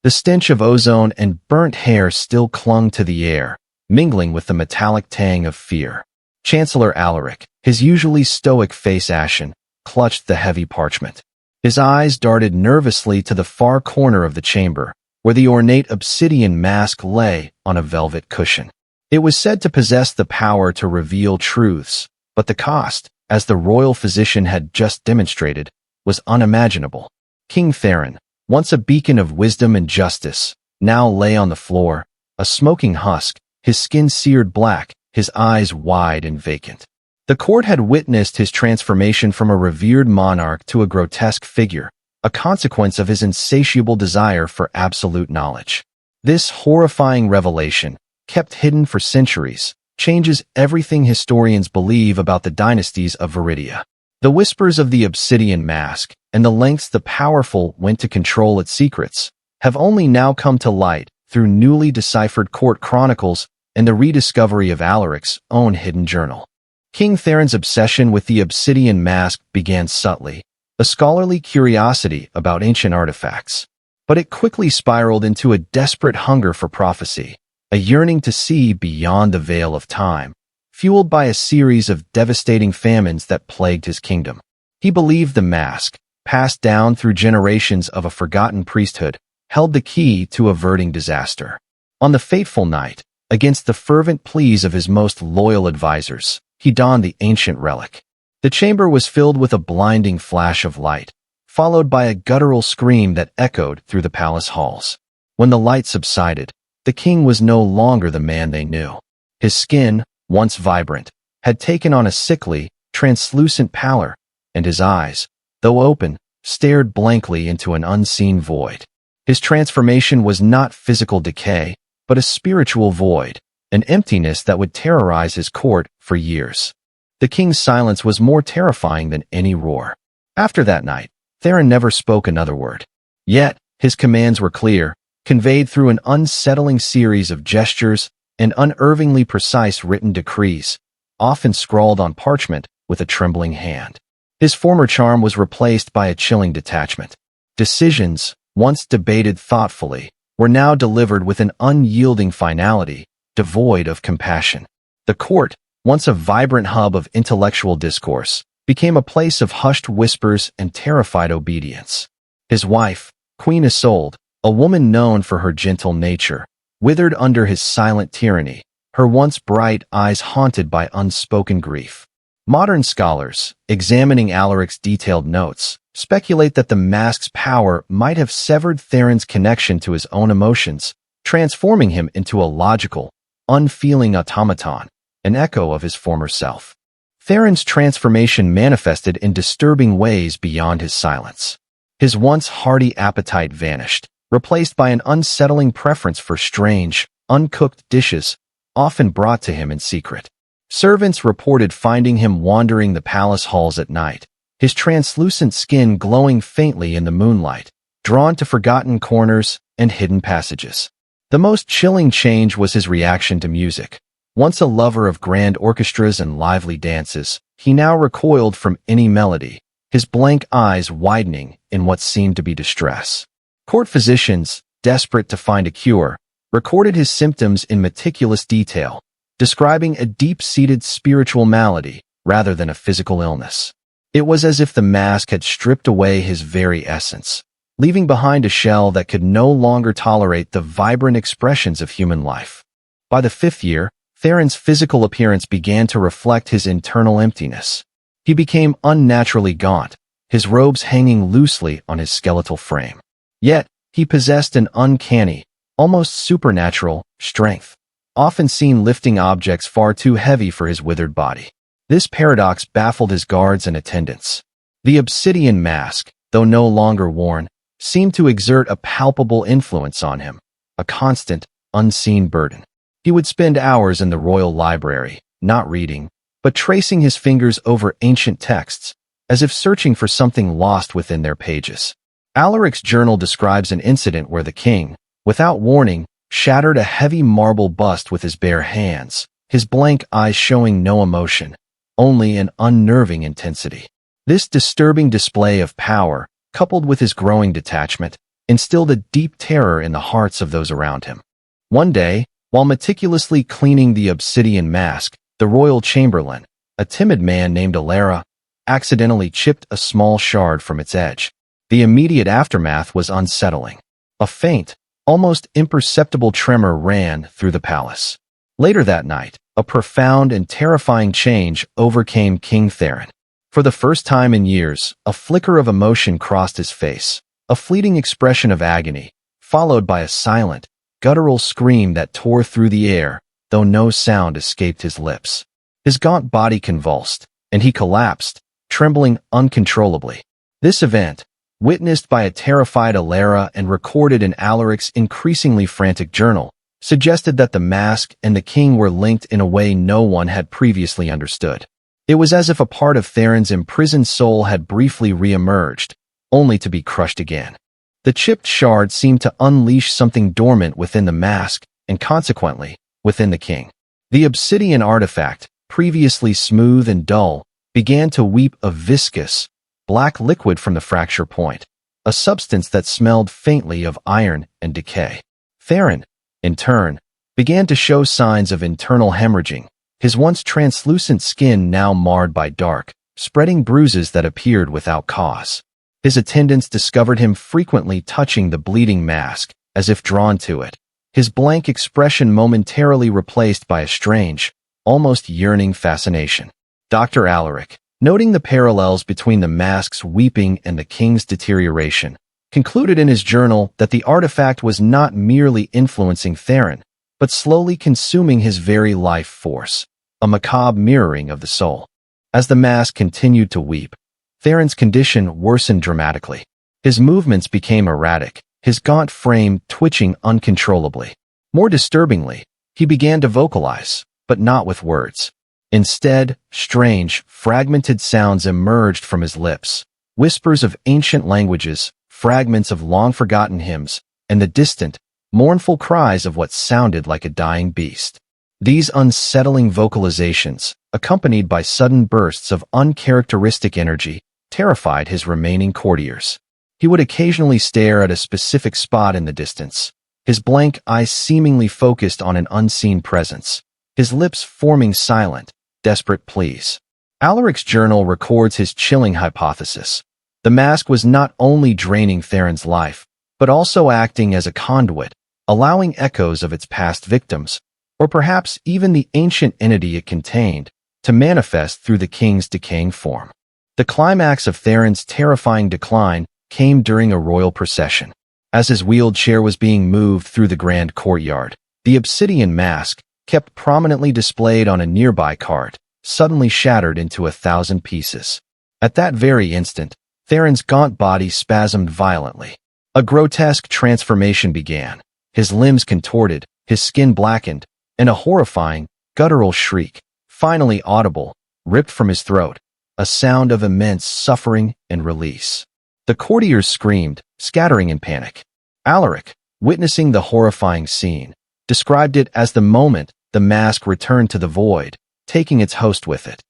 The stench of ozone and burnt hair still clung to the air, mingling with the metallic tang of fear. Chancellor Alaric, his usually stoic face ashen, clutched the heavy parchment. His eyes darted nervously to the far corner of the chamber, where the ornate obsidian mask lay on a velvet cushion. It was said to possess the power to reveal truths, but the cost, as the royal physician had just demonstrated, was unimaginable. King Theron, once a beacon of wisdom and justice, now lay on the floor, a smoking husk, his skin seared black, his eyes wide and vacant. The court had witnessed his transformation from a revered monarch to a grotesque figure, a consequence of his insatiable desire for absolute knowledge. This horrifying revelation, kept hidden for centuries, changes everything historians believe about the dynasties of Viridia. The whispers of the obsidian mask, and the lengths the powerful went to control its secrets, have only now come to light through newly deciphered court chronicles and the rediscovery of Alaric's own hidden journal. King Theron's obsession with the obsidian mask began subtly, a scholarly curiosity about ancient artifacts. But it quickly spiraled into a desperate hunger for prophecy, a yearning to see beyond the veil of time, fueled by a series of devastating famines that plagued his kingdom. He believed the mask, passed down through generations of a forgotten priesthood, held the key to averting disaster. On the fateful night, against the fervent pleas of his most loyal advisors, he donned the ancient relic. The chamber was filled with a blinding flash of light, followed by a guttural scream that echoed through the palace halls. When the light subsided, the king was no longer the man they knew. His skin, once vibrant, had taken on a sickly, translucent pallor, and his eyes, though open, stared blankly into an unseen void. His transformation was not physical decay, but a spiritual void, an emptiness that would terrorize his court for years. The king's silence was more terrifying than any roar. After that night, Theron never spoke another word. Yet, his commands were clear, conveyed through an unsettling series of gestures and unervingly precise written decrees, often scrawled on parchment with a trembling hand. His former charm was replaced by a chilling detachment. Decisions, once debated thoughtfully, were now delivered with an unyielding finality, devoid of compassion. The court, once a vibrant hub of intellectual discourse, became a place of hushed whispers and terrified obedience. His wife, Queen Isolde, a woman known for her gentle nature, withered under his silent tyranny, her once bright eyes haunted by unspoken grief. Modern scholars, examining Alaric's detailed notes, speculate that the mask's power might have severed Theron's connection to his own emotions, transforming him into a logical, unfeeling automaton, an echo of his former self. Theron's transformation manifested in disturbing ways beyond his silence. His once hearty appetite vanished, replaced by an unsettling preference for strange, uncooked dishes, often brought to him in secret. Servants reported finding him wandering the palace halls at night, his translucent skin glowing faintly in the moonlight, drawn to forgotten corners and hidden passages. The most chilling change was his reaction to music. Once a lover of grand orchestras and lively dances, he now recoiled from any melody, his blank eyes widening in what seemed to be distress. Court physicians, desperate to find a cure, recorded his symptoms in meticulous detail, describing a deep-seated spiritual malady rather than a physical illness. It was as if the mask had stripped away his very essence, leaving behind a shell that could no longer tolerate the vibrant expressions of human life. By the 5th year, Theron's physical appearance began to reflect his internal emptiness. He became unnaturally gaunt, his robes hanging loosely on his skeletal frame. Yet, he possessed an uncanny, almost supernatural, strength, often seen lifting objects far too heavy for his withered body. This paradox baffled his guards and attendants. The obsidian mask, though no longer worn, seemed to exert a palpable influence on him, a constant, unseen burden. He would spend hours in the royal library, not reading, but tracing his fingers over ancient texts, as if searching for something lost within their pages. Alaric's journal describes an incident where the king, without warning, shattered a heavy marble bust with his bare hands, his blank eyes showing no emotion, only an unnerving intensity. This disturbing display of power, coupled with his growing detachment, instilled a deep terror in the hearts of those around him. One day, while meticulously cleaning the obsidian mask, the royal chamberlain, a timid man named Alara, accidentally chipped a small shard from its edge. The immediate aftermath was unsettling. A faint, almost imperceptible tremor ran through the palace. Later that night, a profound and terrifying change overcame King Theron. For the first time in years, a flicker of emotion crossed his face, a fleeting expression of agony, followed by a silent, guttural scream that tore through the air, though no sound escaped his lips. His gaunt body convulsed, and he collapsed, trembling uncontrollably. This event, witnessed by a terrified Alara and recorded in Alaric's increasingly frantic journal, suggested that the mask and the king were linked in a way no one had previously understood. It was as if a part of Theron's imprisoned soul had briefly re-emerged, only to be crushed again. The chipped shard seemed to unleash something dormant within the mask, and consequently, within the king. The obsidian artifact, previously smooth and dull, began to weep a viscous, black liquid from the fracture point, a substance that smelled faintly of iron and decay. Theron, in turn, began to show signs of internal hemorrhaging, his once translucent skin now marred by dark, spreading bruises that appeared without cause. His attendants discovered him frequently touching the bleeding mask, as if drawn to it, his blank expression momentarily replaced by a strange, almost yearning fascination. Dr. Alaric, noting the parallels between the mask's weeping and the king's deterioration, concluded in his journal that the artifact was not merely influencing Theron, but slowly consuming his very life force, a macabre mirroring of the soul. As the mask continued to weep, Theron's condition worsened dramatically. His movements became erratic, his gaunt frame twitching uncontrollably. More disturbingly, he began to vocalize, but not with words. Instead, strange, fragmented sounds emerged from his lips, whispers of ancient languages, fragments of long-forgotten hymns, and the distant, mournful cries of what sounded like a dying beast. These unsettling vocalizations, accompanied by sudden bursts of uncharacteristic energy, terrified his remaining courtiers. He would occasionally stare at a specific spot in the distance, his blank eyes seemingly focused on an unseen presence, his lips forming silent, desperate pleas. Alaric's journal records his chilling hypothesis. The mask was not only draining Theron's life, but also acting as a conduit, allowing echoes of its past victims, or perhaps even the ancient entity it contained, to manifest through the king's decaying form. The climax of Theron's terrifying decline came during a royal procession. As his wheeled chair was being moved through the grand courtyard, the obsidian mask, kept prominently displayed on a nearby cart, suddenly shattered into 1,000 pieces. At that very instant, Theron's gaunt body spasmed violently. A grotesque transformation began. His limbs contorted, his skin blackened, and a horrifying, guttural shriek, finally audible, ripped from his throat, a sound of immense suffering and release. The courtiers screamed, scattering in panic. Alaric, witnessing the horrifying scene, described it as the moment the mask returned to the void, taking its host with it.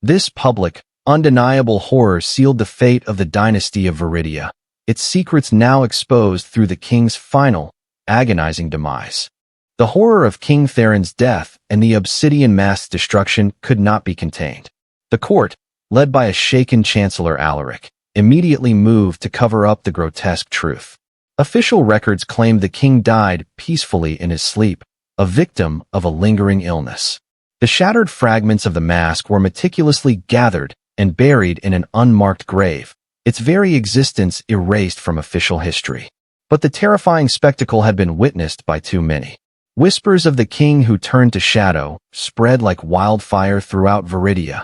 This public, undeniable horror sealed the fate of the dynasty of VIII, its secrets now exposed through the king's final, agonizing demise. The horror of King Theron's death and the obsidian mask's destruction could not be contained. The court, led by a shaken Chancellor Alaric, immediately moved to cover up the grotesque truth. Official records claimed the king died peacefully in his sleep, a victim of a lingering illness. The shattered fragments of the mask were meticulously gathered and buried in an unmarked grave, its very existence erased from official history. But the terrifying spectacle had been witnessed by too many. Whispers of the king who turned to shadow spread like wildfire throughout VIII,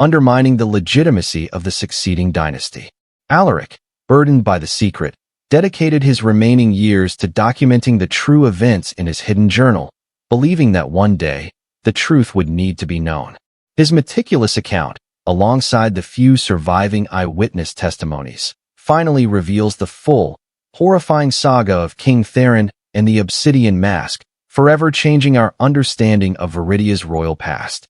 undermining the legitimacy of the succeeding dynasty. Alaric, burdened by the secret, dedicated his remaining years to documenting the true events in his hidden journal, believing that one day, the truth would need to be known. His meticulous account, alongside the few surviving eyewitness testimonies, finally reveals the full, horrifying saga of King Theron and the obsidian mask, forever changing our understanding of VIII's royal past.